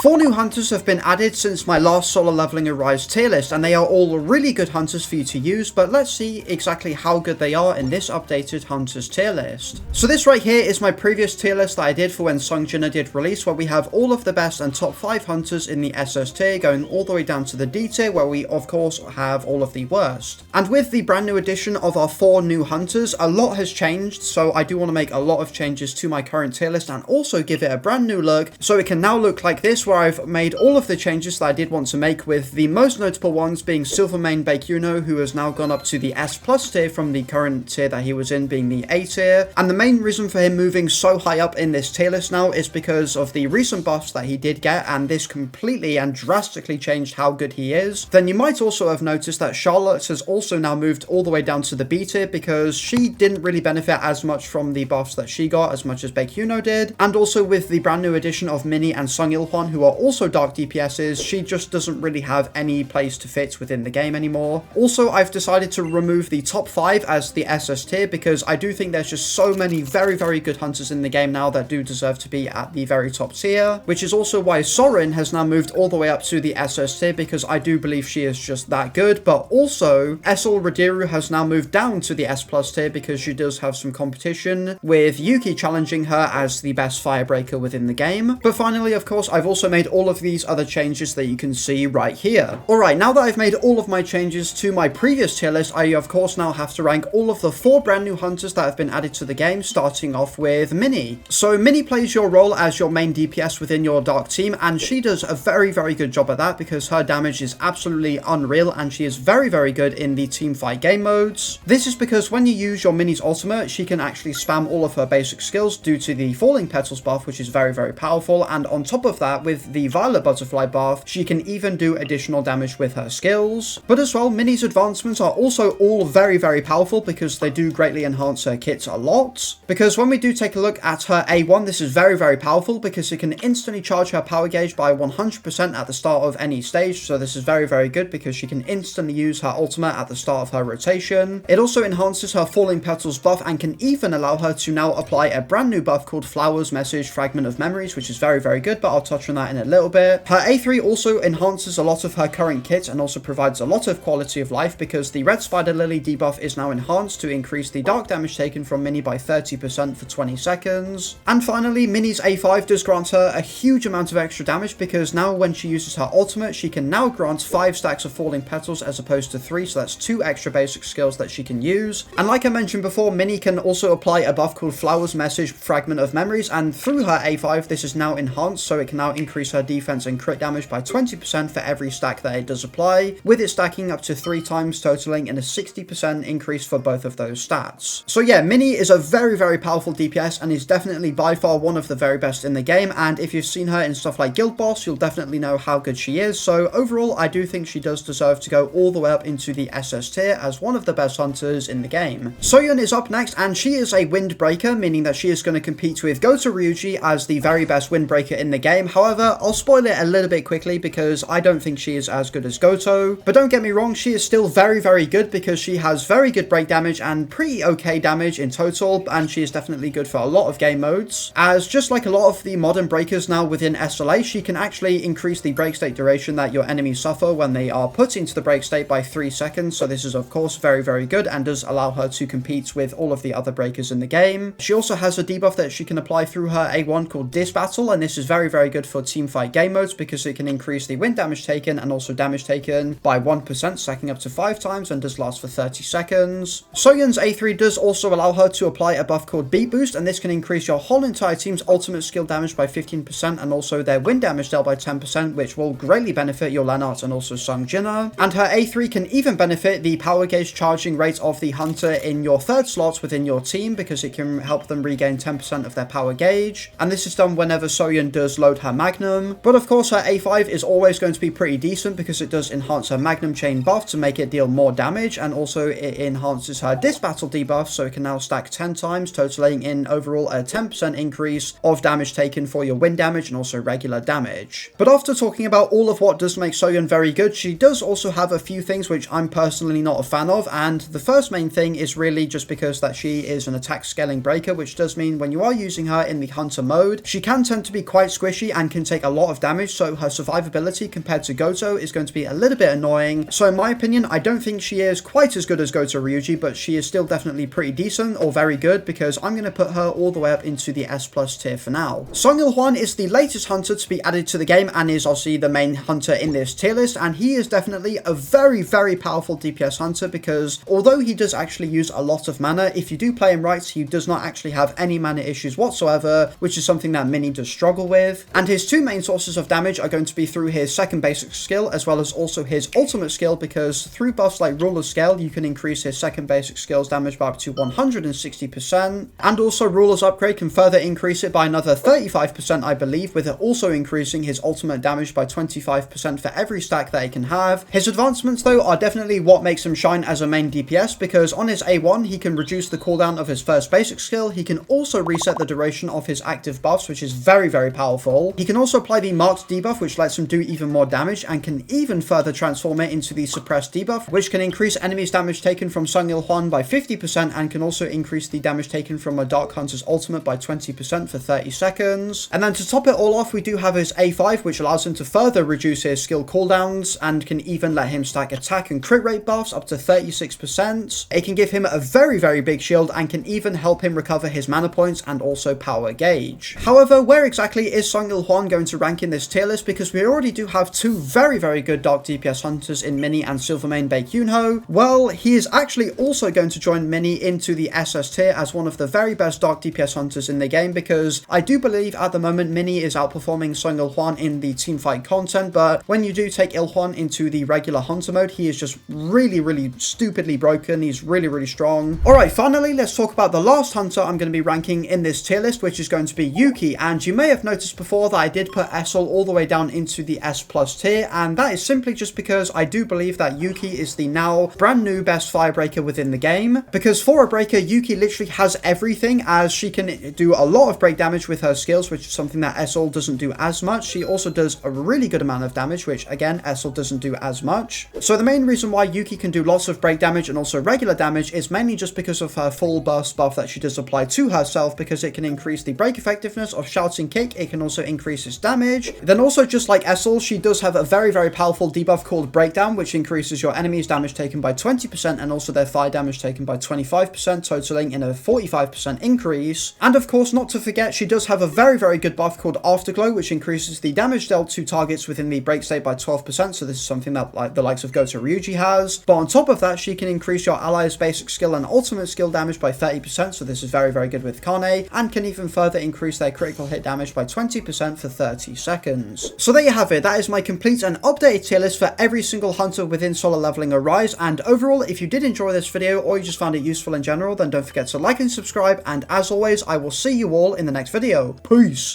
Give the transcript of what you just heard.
4 new hunters have been added since my last solo leveling Arise tier list, and they are all really good hunters for you to use, but let's see exactly how good they are in this updated hunters tier list. So this right here is my previous tier list that I did for when Sungjinna did release, where we have all of the best and top 5 hunters in the SS tier, going all the way down to the D tier, where we of course have all of the worst. And with the brand new addition of our 4 new hunters, a lot has changed, so I do want to make a lot of changes to my current tier list and also give it a brand new look, so it can now look like this, where I've made all of the changes that I did want to make, with the most notable ones being Silvermane Baekuno, who has now gone up to the S+ tier from the current tier that he was in being the A tier. And the main reason for him moving so high up in this tier list now is because of the recent buffs that he did get, and this completely and drastically changed how good he is. Then you might also have noticed that Charlotte has also now moved all the way down to the B tier, because she didn't really benefit as much from the buffs that she got as much as Baekuno did. And also with the brand new addition of Minnie and Sung Il-Hwan, who are also dark DPSs, she just doesn't really have any place to fit within the game anymore. Also, I've decided to remove the top 5 as the SS tier, because I do think there's just so many very good hunters in the game now that do deserve to be at the very top tier, which is also why Sorin has now moved all the way up to the SS tier, because I do believe she is just that good. But also, Essel Radiru has now moved down to the S+ tier, because she does have some competition, with Yuqi challenging her as the best firebreaker within the game. But finally, of course, I've also made all of these other changes that you can see right here. Alright, now that I've made all of my changes to my previous tier list, I of course now have to rank all of the 4 brand new hunters that have been added to the game, starting off with Minnie. So Minnie plays your role as your main DPS within your dark team, and she does a very good job at that, because her damage is absolutely unreal, and she is very good in the teamfight game modes. This is because when you use your Minnie's ultimate, she can actually spam all of her basic skills due to the Falling Petals buff, which is very powerful, and on top of that, with the Violet Butterfly buff, she can even do additional damage with her skills. But as well, Minnie's advancements are also all very powerful, because they do greatly enhance her kits a lot. Because when we do take a look at her A1, this is very powerful, because it can instantly charge her power gauge by 100% at the start of any stage, so this is very good, because she can instantly use her ultimate at the start of her rotation. It also enhances her Falling Petals buff, and can even allow her to now apply a brand new buff called Flowers Message Fragment of Memories, which is very good, but I'll touch on that in a little bit. Her A3 also enhances a lot of her current kits, and also provides a lot of quality of life, because the Red Spider Lily debuff is now enhanced to increase the dark damage taken from Minnie by 30% for 20 seconds. And finally, Minnie's A5 does grant her a huge amount of extra damage, because now when she uses her ultimate, she can now grant 5 stacks of Falling Petals as opposed to 3, so that's 2 extra basic skills that she can use. And like I mentioned before, Minnie can also apply a buff called Flowers Message Fragment of Memories, and through her A5 this is now enhanced, so it can now increase her defense and crit damage by 20% for every stack that it does apply, with it stacking up to 3 times, totaling in a 60% increase for both of those stats. So yeah, Minnie is a very powerful DPS, and is definitely by far one of the very best in the game, and if you've seen her in stuff like Guild Boss, you'll definitely know how good she is. So overall, I do think she does deserve to go all the way up into the SS tier as one of the best hunters in the game. Soyeon is up next, and she is a windbreaker, meaning that she is going to compete with Goto Ryuji as the very best windbreaker in the game. However, I'll spoil it a little bit quickly, because I don't think she is as good as Goto. But don't get me wrong, she is still very good, because she has very good break damage and pretty okay damage in total, and she is definitely good for a lot of game modes. As just like a lot of the modern breakers now within SLA, she can actually increase the break state duration that your enemies suffer when they are put into the break state by 3 seconds, so this is of course very good, and does allow her to compete with all of the other breakers in the game. She also has a debuff that she can apply through her A1 called Dis Battle, and this is very good for teamfight game modes, because it can increase the wind damage taken and also damage taken by 1%, stacking up to 5 times, and does last for 30 seconds. Soyeon's A3 does also allow her to apply a buff called Beat Boost, and this can increase your whole entire team's ultimate skill damage by 15%, and also their wind damage dealt by 10%, which will greatly benefit your Lennart and also Sungjinna. And her A3 can even benefit the power gauge charging rate of the hunter in your 3rd slot within your team, because it can help them regain 10% of their power gauge, and this is done whenever Soyeon does load her Magnum. But of course, her A5 is always going to be pretty decent, because it does enhance her Magnum chain buff to make it deal more damage, and also it enhances her Dis Battle debuff, so it can now stack 10 times, totaling in overall a 10% increase of damage taken for your wind damage and also regular damage. But after talking about all of what does make Soyeon very good, she does also have a few things which I'm personally not a fan of, and the first main thing is really just because that she is an attack scaling breaker, which does mean when you are using her in the hunter mode, she can tend to be quite squishy and can take a lot of damage, so her survivability compared to Goto is going to be a little bit annoying. So in my opinion, I don't think she is quite as good as Goto Ryuji, but she is still definitely pretty decent or very good, because I'm going to put her all the way up into the S+ tier for now. Song Il-Hwan is the latest hunter to be added to the game and is obviously the main hunter in this tier list, and he is definitely a very, very powerful DPS hunter, because although he does actually use a lot of mana, if you do play him right, he does not actually have any mana issues whatsoever, which is something that Minnie does struggle with. And his two main sources of damage are going to be through his second basic skill as well as also his ultimate skill, because through buffs like Ruler's Scale you can increase his second basic skill's damage by up to 160%, and also Ruler's Upgrade can further increase it by another 35% I believe, with it also increasing his ultimate damage by 25% for every stack that he can have. His advancements though are definitely what makes him shine as a main DPS, because on his A1 he can reduce the cooldown of his first basic skill, he can also reset the duration of his active buffs, which is very, very powerful. He can also apply the marked debuff, which lets him do even more damage, and can even further transform it into the suppressed debuff, which can increase enemies' damage taken from Song Il-Hwan by 50% and can also increase the damage taken from a Dark Hunter's ultimate by 20% for 30 seconds. And then to top it all off, we do have his A5, which allows him to further reduce his skill cooldowns and can even let him stack attack and crit rate buffs up to 36%. It can give him a very, very big shield and can even help him recover his mana points and also power gauge. However, where exactly is Song Il-Hwan going to rank in this tier list, because we already do have two very, very good dark DPS hunters in Minnie and Silvermane Baekhyunho? Well, he is actually also going to join Minnie into the SS tier as one of the very best dark DPS hunters in the game, because I do believe at the moment Minnie is outperforming Song Il-Hwan in the teamfight content, but when you do take Il-Hwan into the regular hunter mode, he is just really, really stupidly broken. He's really, really strong. Alright, finally, let's talk about the last hunter I'm going to be ranking in this tier list, which is going to be Yuqi. And you may have noticed before that I did put Essel all the way down into the S+ tier, and that is simply just because I do believe that Yuqi is the now brand new best firebreaker within the game, because for a breaker, Yuqi literally has everything, as she can do a lot of break damage with her skills, which is something that Essel doesn't do as much. She also does a really good amount of damage, which again, Essel doesn't do as much. So the main reason why Yuqi can do lots of break damage and also regular damage is mainly just because of her full burst buff that she does apply to herself, because it can increase the break effectiveness of Shouting Kick, it can also increase its damage. Then also, just like Essel, she does have a very, very powerful debuff called Breakdown, which increases your enemy's damage taken by 20% and also their fire damage taken by 25%, totaling in a 45% increase. And of course, not to forget, she does have a very, very good buff called Afterglow, which increases the damage dealt to targets within the break state by 12%, so this is something that like the likes of Goto Ryuji has. But on top of that, she can increase your allies' basic skill and ultimate skill damage by 30%, so this is very, very good with Kane, and can even further increase their critical hit damage by 20% for 30 seconds. So there you have it, that is my complete and updated tier list for every single hunter within Solo Leveling Arise. And overall, if you did enjoy this video or you just found it useful in general, then don't forget to like and subscribe, and as always, I will see you all in the next video. Peace!